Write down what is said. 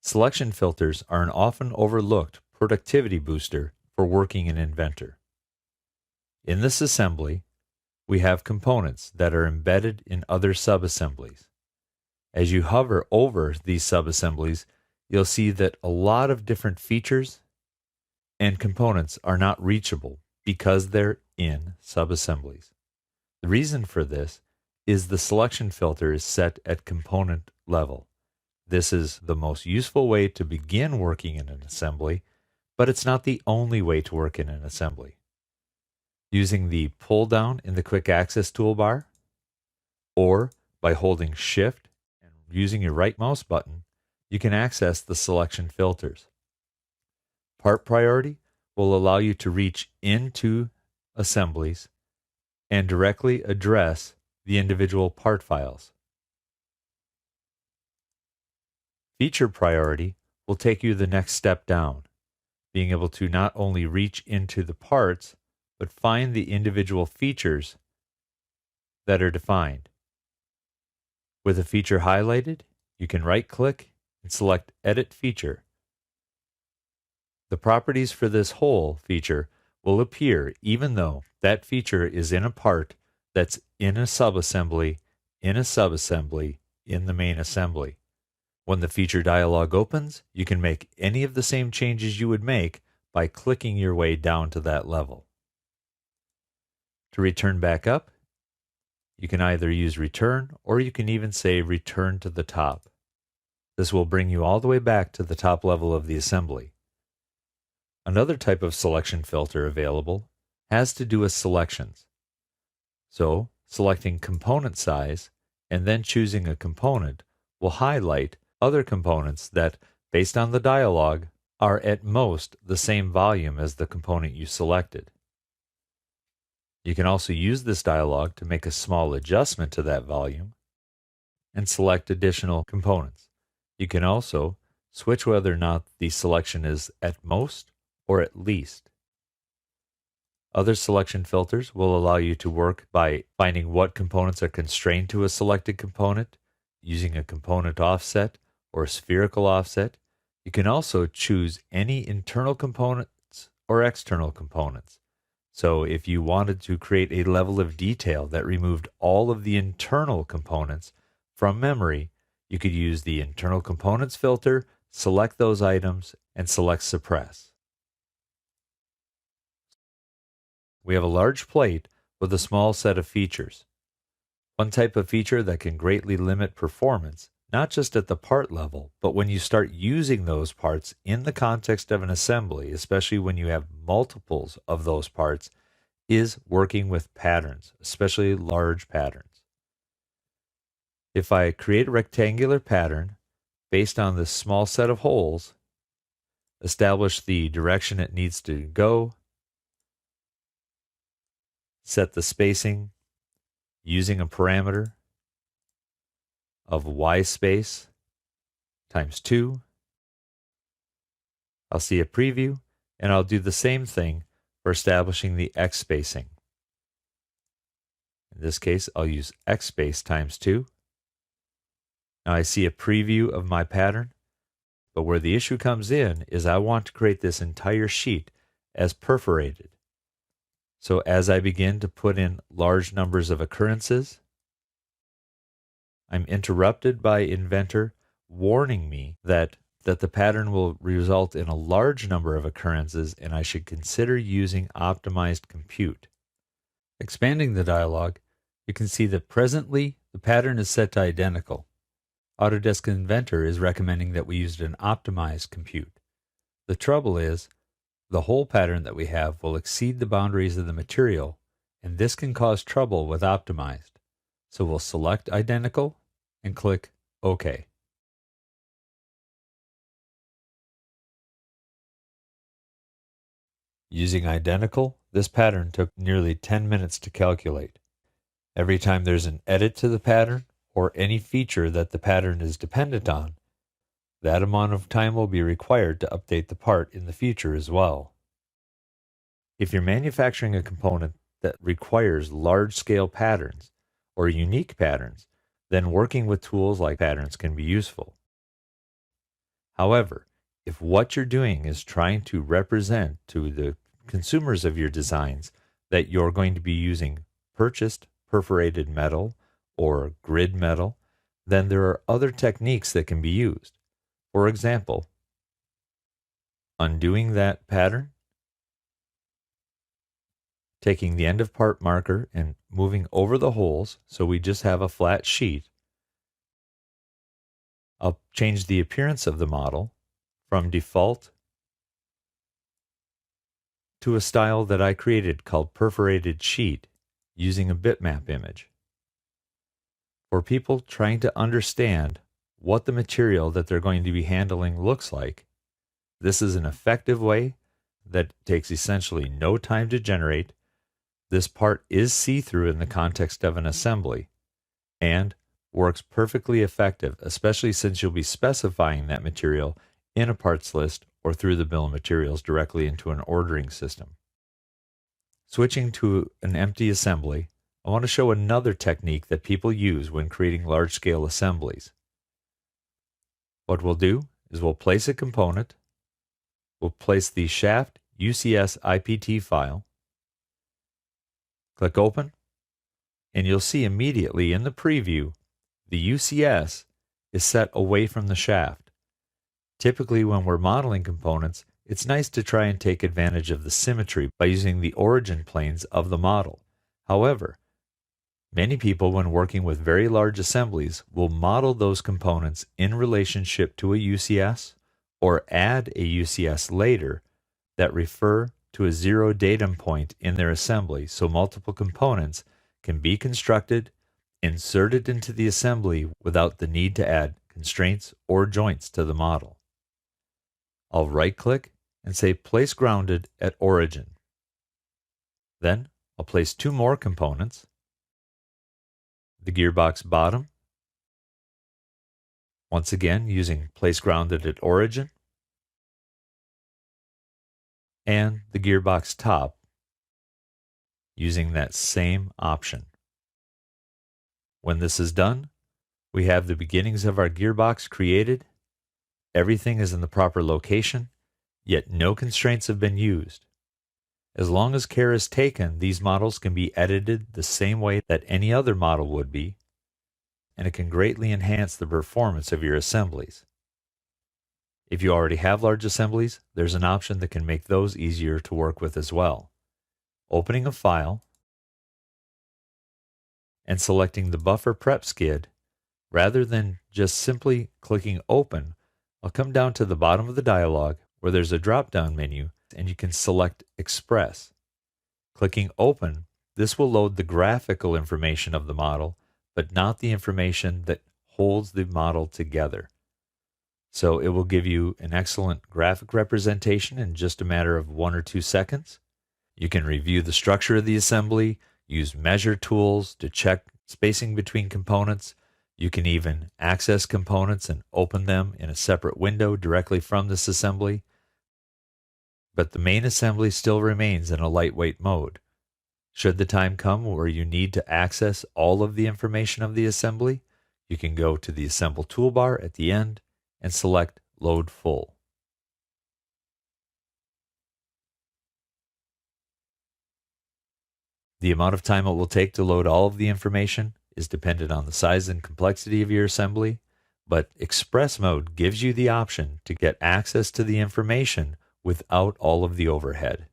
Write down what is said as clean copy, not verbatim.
Selection filters are an often overlooked productivity booster for working in Inventor. In this assembly, we have components that are embedded in other subassemblies. As you hover over these subassemblies, you'll see that a lot of different features and components are not reachable because they're in subassemblies. The reason for this is the selection filter is set at component level. This is the most useful way to begin working in an assembly, but it's not the only way to work in an assembly. Using the pull down in the quick access toolbar, or by holding Shift and using your right mouse button, you can access the selection filters. Part priority will allow you to reach into assemblies and directly address the individual part files. Feature priority will take you the next step down, being able to not only reach into the parts, but find the individual features that are defined. With a feature highlighted, you can right-click and select Edit Feature. The properties for this whole feature will appear even though that feature is in a part that's in a subassembly, in a subassembly, in the main assembly. When the feature dialog opens, you can make any of the same changes you would make by clicking your way down to that level. To return back up, you can either use return or you can even say return to the top. This will bring you all the way back to the top level of the assembly. Another type of selection filter available has to do with selections. So, selecting component size and then choosing a component will highlight other components that, based on the dialog, are at most the same volume as the component you selected. You can also use this dialog to make a small adjustment to that volume and select additional components. You can also switch whether or not the selection is at most or at least. Other selection filters will allow you to work by finding what components are constrained to a selected component, using a component offset or a spherical offset. You can also choose any internal components or external components. So if you wanted to create a level of detail that removed all of the internal components from memory, you could use the internal components filter, select those items, and select suppress. We have a large plate with a small set of features. One type of feature that can greatly limit performance, not just at the part level, but when you start using those parts in the context of an assembly, especially when you have multiples of those parts, is working with patterns, especially large patterns. If I create a rectangular pattern based on this small set of holes, establish the direction it needs to go, set the spacing using a parameter of y space times 2. I'll see a preview, and I'll do the same thing for establishing the x spacing. In this case, I'll use x space times 2. Now I see a preview of my pattern, but where the issue comes in is I want to create this entire sheet as perforated. So as I begin to put in large numbers of occurrences, I'm interrupted by Inventor warning me that the pattern will result in a large number of occurrences and I should consider using optimized compute. Expanding the dialog, you can see that presently the pattern is set to identical. Autodesk Inventor is recommending that we use an optimized compute. The trouble is, the whole pattern that we have will exceed the boundaries of the material, and this can cause trouble with optimized. So we'll select identical and click OK. Using identical, this pattern took nearly 10 minutes to calculate. Every time there's an edit to the pattern or any feature that the pattern is dependent on, that amount of time will be required to update the part in the future as well. If you're manufacturing a component that requires large-scale patterns or unique patterns, then working with tools like patterns can be useful. However, if what you're doing is trying to represent to the consumers of your designs that you're going to be using purchased perforated metal or grid metal, then there are other techniques that can be used. For example, undoing that pattern, taking the end of part marker and moving over the holes so we just have a flat sheet. I'll change the appearance of the model from default to a style that I created called perforated sheet using a bitmap image. For people trying to understand what the material that they're going to be handling looks like, this is an effective way that takes essentially no time to generate. This part is see-through in the context of an assembly and works perfectly effective, especially since you'll be specifying that material in a parts list or through the bill of materials directly into an ordering system. Switching to an empty assembly, I want to show another technique that people use when creating large-scale assemblies. What we'll do is we'll place a component, we'll place the shaft UCS IPT file, click Open, and you'll see immediately in the preview the UCS is set away from the shaft. Typically when we're modeling components, it's nice to try and take advantage of the symmetry by using the origin planes of the model. However, many people when working with very large assemblies will model those components in relationship to a UCS or add a UCS later that refer to a zero datum point in their assembly so multiple components can be constructed, inserted into the assembly without the need to add constraints or joints to the model. I'll right-click and say Place Grounded at Origin. Then I'll place two more components, the gearbox bottom, once again using Place Grounded at Origin, and the gearbox top using that same option. When this is done, we have the beginnings of our gearbox created. Everything is in the proper location, yet no constraints have been used. As long as care is taken, these models can be edited the same way that any other model would be, and it can greatly enhance the performance of your assemblies. If you already have large assemblies, there's an option that can make those easier to work with as well. Opening a file and selecting the buffer prep skid, rather than just simply clicking Open, I'll come down to the bottom of the dialog where there's a drop-down menu and you can select Express. Clicking Open, this will load the graphical information of the model, but not the information that holds the model together. So it will give you an excellent graphic representation in just a matter of 1 or 2 seconds. You can review the structure of the assembly, use measure tools to check spacing between components. You can even access components and open them in a separate window directly from this assembly. But the main assembly still remains in a lightweight mode. Should the time come where you need to access all of the information of the assembly, you can go to the Assemble toolbar at the end and select Load Full. The amount of time it will take to load all of the information is dependent on the size and complexity of your assembly, but Express Mode gives you the option to get access to the information without all of the overhead.